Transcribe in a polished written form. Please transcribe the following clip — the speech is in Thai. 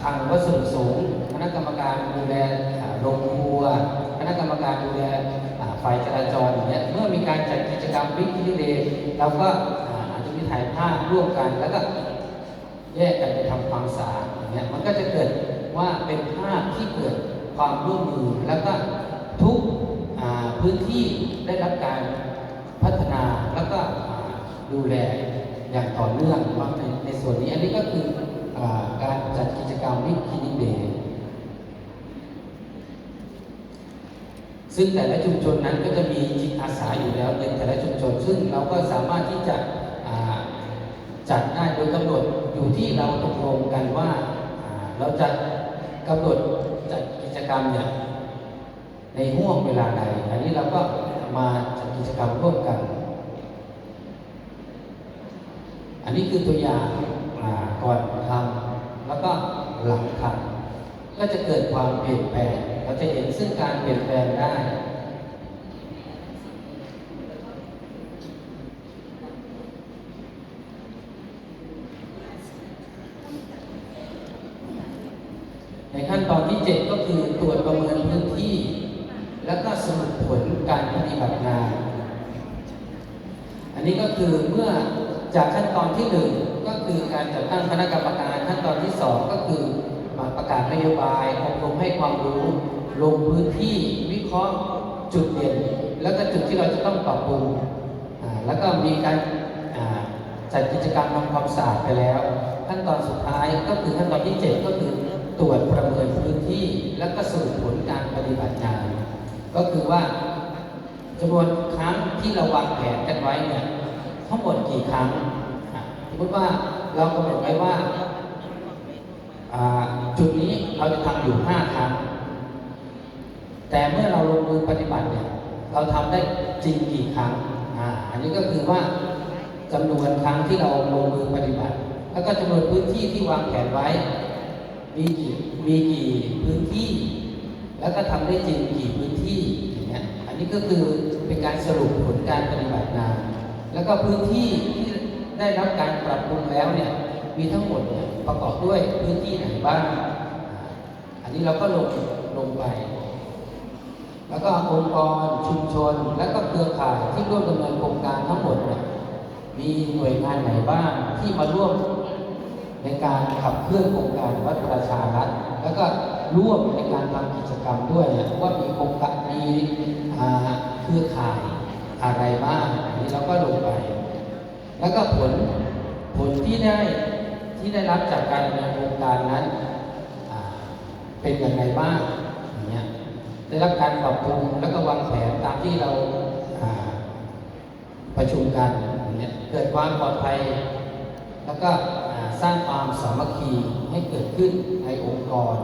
คลังวัสดุสูงคณะกรรมการดูแลโรงครัวคณะกรรมการดูแลฝ่ายจราจรอย่างเงี้ยเมื่อมีการจัดกิจกรรมบิ๊กคลีนเดย์เราก็อาจจะมีถ่ายภาพร่วมกันแล้วก็แยกกันไปทำความสะอาดอย่างเงี้ยมันก็จะเกิดว่าเป็นภาพที่เกิดความร่วมมือแล้วก็ทุกพื้นที่ได้รับการพัฒนาแล้วก็ดูแลอย่างต่อเนื่องในส่วนนี้อันนี้ก็คือการจัดกิจกรรมบิ๊กคลีนเดย์ซึ่งแต่ละชุมชนนั้นก็จะมีจิตอาสาอยู่แล้วในแต่ละชุมชนซึ่งเราก็สามารถที่จะจัดได้โดยกำหนดอยู่ที่เราตกลงกันว่าเราจะกำหนดจัดกิจกรรมเนี่ยในห่วงเวลาใดอันนี้เราก็มาจัดกิจกรรมร่วมกันอันนี้คือตัวอย่างก่อนทำแล้วก็หลังทำก็จะเกิดความเปลี่ยนแปลงเราจะเห็นซึ่งการเปลี่ยนแปลงได้ในขั้นตอนที่ 7 ก็คือตรวจประเมินพื้นที่แล้วก็สรุปผลการปฏิบัติงานอันนี้ก็คือเมื่อจากขั้นตอนที่ 1ก็คือการจัดตั้งคณะกรรมการขั้นตอนที่ 2ก็คือประกาศนโยบายอบรมให้ความรู้ลงพื้นที่วิเคราะห์จุดเด่นแล้วก็จุดที่เราจะต้องปรับปรุงแล้วก็มีการจัดกิจกรรมทำความสะอาดไปแล้วขั้นตอนสุดท้ายก็คือขั้นตอนที่ 7ก็คือตรวจประเมินพื้นที่แล้วก็สรุปผลการปฏิบัติงานก็คือว่าจำนวนครั้งที่เราวางแผนกันไว้เนี่ยทั้งหมดกี่ครั้งสมมติว่าเรากำหนดไว้ว่าจุดนี้เราจะทำอยู่5 ครั้งแต่เมื่อเราลงมือปฏิบัติเนี่ยเราทำได้จริงกี่ครั้งอันนี้ก็คือว่าจำนวนครั้งที่เราลงมือปฏิบัติแล้วก็จำนวนพื้นที่ที่วางแผนไว้มีกี่พื้นที่แล้วก็ทำได้จริงกี่พื้นที่อย่างเงี้ยอันนี้ก็คือเป็นการสรุปผลการปฏิบัติงานแล้วก็พื้นที่ที่ได้รับการปรับปรุงแล้วเนี่ยมีทั้งหมดประกอบด้วยพื้นที่ไหนบ้างอันนี้เราก็ลงไปแล้วก็องค์กรชุมชนและก็เครือข่ายที่ร่วมดำเนินโครงการทั้งหมดเนี่ยมีหน่วยงานไหนบ้างที่มาร่วมในการขับเคลื่อนโครงการวัดประชารัฐแล้วก็ร่วมในการทำกิจกรรมด้วยว่ามีโครงการมีเครือข่ายอะไรบ้างอันนี้เราก็ลงไปแล้วก็ผลที่ได้รับจากการดำเนินโครงการนั้นเป็นอย่างไรบ้างอย่างเงี้ยได้รับการปรับปรุงแล้วก็วางแผนตามที่เราประชุมกันอย่างเงี้ยเกิดความปลอดภัยแล้วก็สร้างความสามัคคีให้เกิดขึ้นในองค์กร